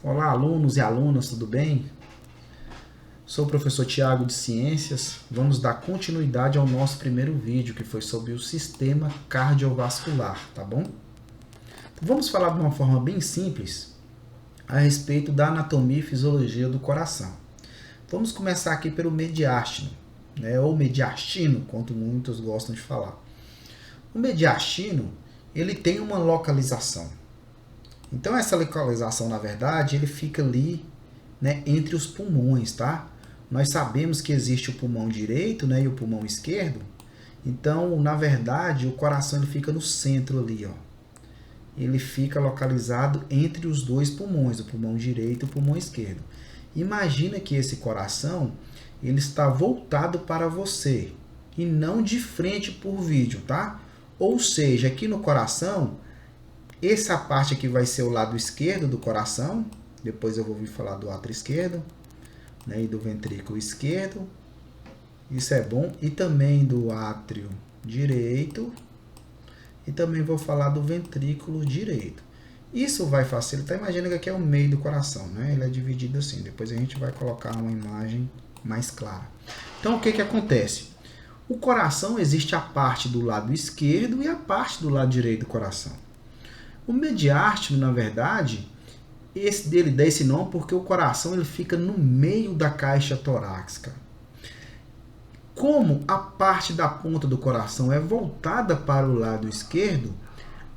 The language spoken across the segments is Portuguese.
Olá, alunos e alunas, tudo bem? Sou o professor Tiago de Ciências. Vamos dar continuidade ao nosso primeiro vídeo, que foi sobre o sistema cardiovascular, tá bom? Vamos falar de uma forma bem simples a respeito da anatomia e fisiologia do coração. Vamos começar aqui pelo mediastino, né? Ou mediastino, quanto muitos gostam de falar. O mediastino, ele tem uma localização. Então essa localização, na verdade, ele fica ali, né, entre os pulmões, tá? Nós sabemos que existe o pulmão direito, né, e o pulmão esquerdo. Então, na verdade, o coração ele fica no centro ali, ó. Ele fica localizado entre os dois pulmões, o pulmão direito e o pulmão esquerdo. Imagina que esse coração ele está voltado para você e não de frente por vídeo, tá? Ou seja, aqui no coração, essa parte aqui vai ser o lado esquerdo do coração. Depois eu vou vir falar do átrio esquerdo, né, e do ventrículo esquerdo. Isso é bom. E também do átrio direito. E também vou falar do ventrículo direito. Isso vai facilitar. Imagina que aqui é o meio do coração, né? Ele é dividido assim. Depois a gente vai colocar uma imagem mais clara. Então, o que que acontece? O coração existe a parte do lado esquerdo e a parte do lado direito do coração. O mediastino, na verdade, esse dele dá esse nome porque o coração ele fica no meio da caixa torácica. Como a parte da ponta do coração é voltada para o lado esquerdo,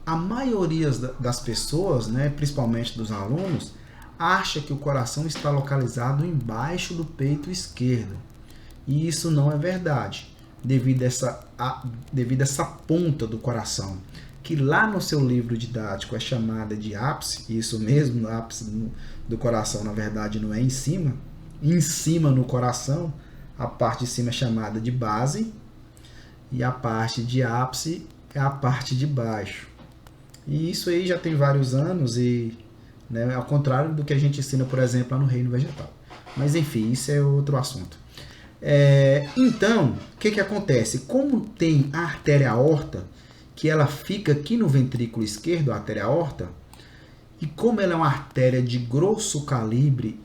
a maioria das pessoas, né, principalmente dos alunos, acha que o coração está localizado embaixo do peito esquerdo. E isso não é verdade, devido a essa ponta do coração, que lá no seu livro didático é chamada de ápice. Isso mesmo, o ápice do coração, na verdade, não é em cima no coração, a parte de cima é chamada de base, e a parte de ápice é a parte de baixo. E isso aí já tem vários anos, e, né, ao contrário do que a gente ensina, por exemplo, lá no reino vegetal. Mas enfim, isso é outro assunto. Então, o que acontece? Como tem a artéria aorta, que ela fica aqui no ventrículo esquerdo, a artéria aorta, e como ela é uma artéria de grosso calibre,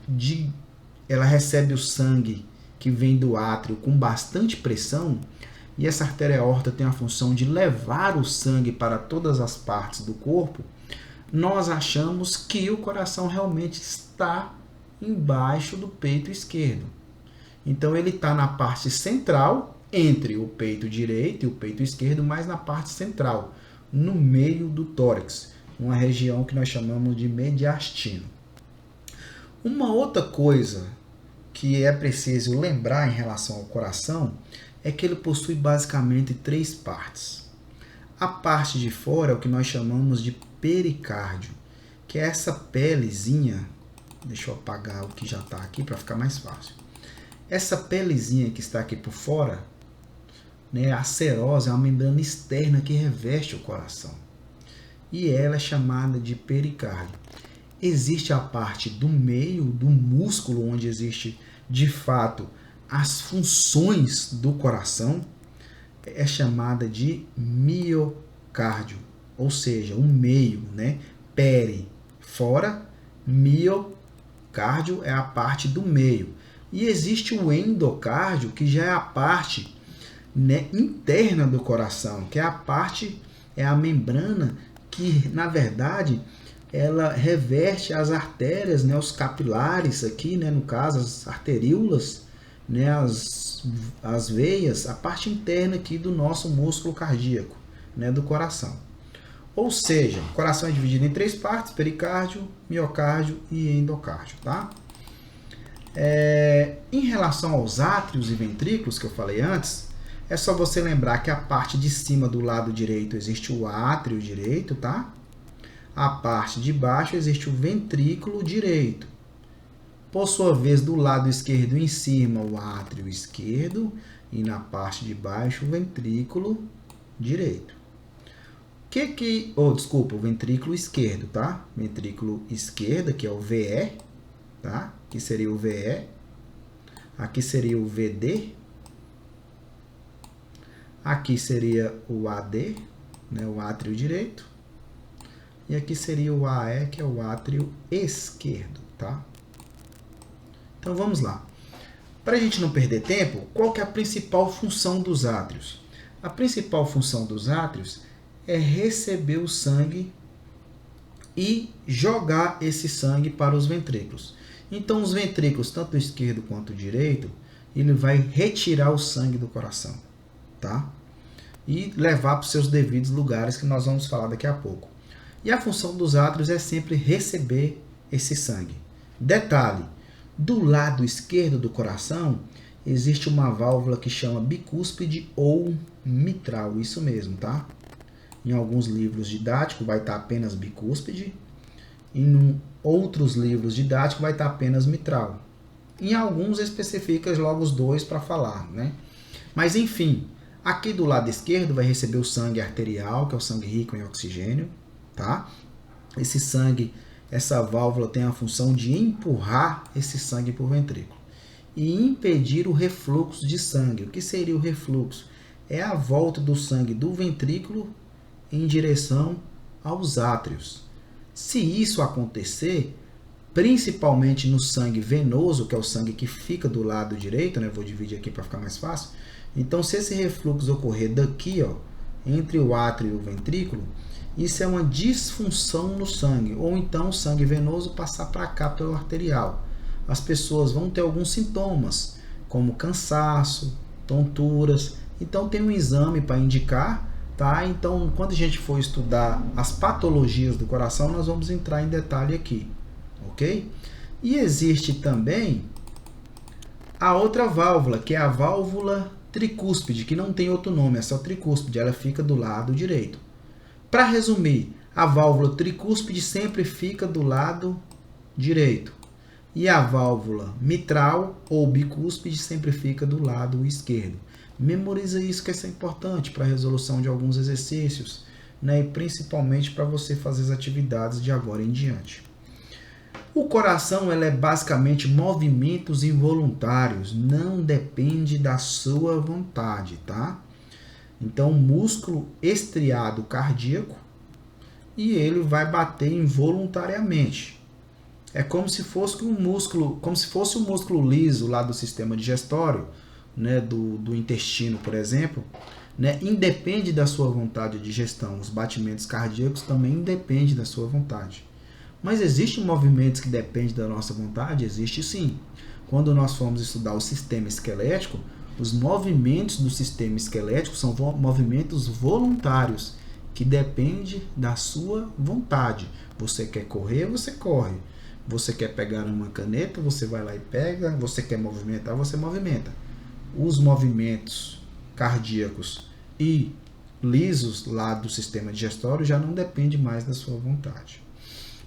ela recebe o sangue que vem do átrio com bastante pressão, e essa artéria aorta tem a função de levar o sangue para todas as partes do corpo, nós achamos que o coração realmente está embaixo do peito esquerdo. Então ele está na parte central, entre o peito direito e o peito esquerdo, mas na parte central, no meio do tórax, uma região que nós chamamos de mediastino. Uma outra coisa que é preciso lembrar em relação ao coração é que ele possui basicamente três partes. A parte de fora é o que nós chamamos de pericárdio, que é essa pelezinha. Deixa eu apagar o que já está aqui para ficar mais fácil. Essa pelezinha que está aqui por fora, né, a serosa, é uma membrana externa que reveste o coração. E ela é chamada de pericárdio. Existe a parte do meio do músculo, onde existe de fato as funções do coração, é chamada de miocárdio, ou seja, o meio, né? Peri, fora, miocárdio é a parte do meio. E existe o endocárdio, que já é a parte, né, interna do coração, que é a parte, é a membrana que, na verdade, ela reveste as artérias, né, os capilares aqui, né, no caso, as arteríolas, né, as veias, a parte interna aqui do nosso músculo cardíaco, né, do coração. Ou seja, o coração é dividido em três partes: pericárdio, miocárdio e endocárdio, tá? Em relação aos átrios e ventrículos que eu falei antes, é só você lembrar que a parte de cima do lado direito existe o átrio direito, tá? A parte de baixo existe o ventrículo direito. Por sua vez, do lado esquerdo em cima, o átrio esquerdo, e na parte de baixo, o ventrículo direito. O ventrículo esquerdo, tá? Ventrículo esquerdo, que é o VE, tá? Aqui seria o VE. Aqui seria o VD. Aqui seria o AD, né, o átrio direito. E aqui seria o AE, que é o átrio esquerdo. tá? Então vamos lá. Para a gente não perder tempo, qual que é a principal função dos átrios? A principal função dos átrios é receber o sangue e jogar esse sangue para os ventrículos. Então os ventrículos, tanto o esquerdo quanto o direito, ele vai retirar o sangue do coração, tá? E levar para os seus devidos lugares, que nós vamos falar daqui a pouco. E a função dos átrios é sempre receber esse sangue. Detalhe, do lado esquerdo do coração existe uma válvula que chama bicúspide ou mitral, isso mesmo, tá? Em alguns livros didáticos vai estar apenas bicúspide, em outros livros didáticos vai estar apenas mitral. Em alguns especifica logo os dois para falar, né? Mas enfim, aqui do lado esquerdo vai receber o sangue arterial, que é o sangue rico em oxigênio, tá? Esse sangue, essa válvula tem a função de empurrar esse sangue para o ventrículo e impedir o refluxo de sangue. O que seria o refluxo? É a volta do sangue do ventrículo em direção aos átrios. Se isso acontecer, principalmente no sangue venoso, que é o sangue que fica do lado direito, né? Vou dividir aqui para ficar mais fácil. Então, se esse refluxo ocorrer daqui, ó, entre o átrio e o ventrículo, isso é uma disfunção no sangue, ou então o sangue venoso passar para cá pelo arterial. As pessoas vão ter alguns sintomas, como cansaço, tonturas. Então tem um exame para indicar, tá? Então quando a gente for estudar as patologias do coração, nós vamos entrar em detalhe aqui, ok? E existe também a outra válvula, que é a válvula tricúspide, que não tem outro nome, é só tricúspide, ela fica do lado direito. Para resumir, a válvula tricúspide sempre fica do lado direito. E a válvula mitral ou bicúspide sempre fica do lado esquerdo. Memoriza isso, que isso é importante para a resolução de alguns exercícios, né? E principalmente para você fazer as atividades de agora em diante. O coração é basicamente movimentos involuntários, não depende da sua vontade, tá? Então, músculo estriado cardíaco, e ele vai bater involuntariamente. É como se fosse um músculo, liso lá do sistema digestório, né, do intestino, por exemplo, né, independe da sua vontade de digestão. Os batimentos cardíacos também independem da sua vontade. Mas existem movimentos que dependem da nossa vontade? Existe sim. Quando nós formos estudar o sistema esquelético, os movimentos do sistema esquelético são movimentos voluntários, que dependem da sua vontade. Você quer correr, você corre. Você quer pegar uma caneta, você vai lá e pega. Você quer movimentar, você movimenta. Os movimentos cardíacos e lisos lá do sistema digestório já não dependem mais da sua vontade.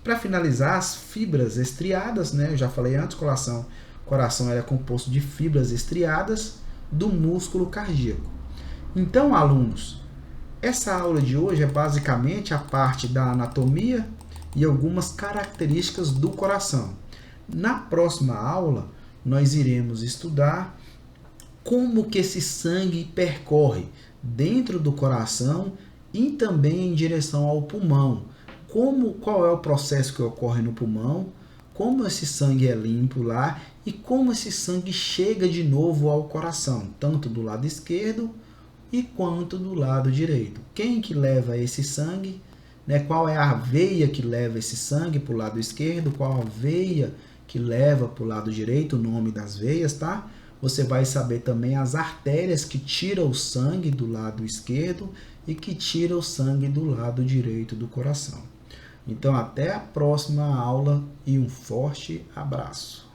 Para finalizar, as fibras estriadas, né? Eu já falei antes, o coração é composto de fibras estriadas do músculo cardíaco. Então, alunos, essa aula de hoje é basicamente a parte da anatomia e algumas características do coração. Na próxima aula, nós iremos estudar como que esse sangue percorre dentro do coração e também em direção ao pulmão. Qual é o processo que ocorre no pulmão, como esse sangue é limpo lá e como esse sangue chega de novo ao coração, tanto do lado esquerdo e quanto do lado direito. Quem que leva esse sangue? Né? Qual é a veia que leva esse sangue para o lado esquerdo? Qual a veia que leva para o lado direito? O nome das veias, tá? Você vai saber também as artérias que tiram o sangue do lado esquerdo e que tiram o sangue do lado direito do coração. Então, até a próxima aula e um forte abraço.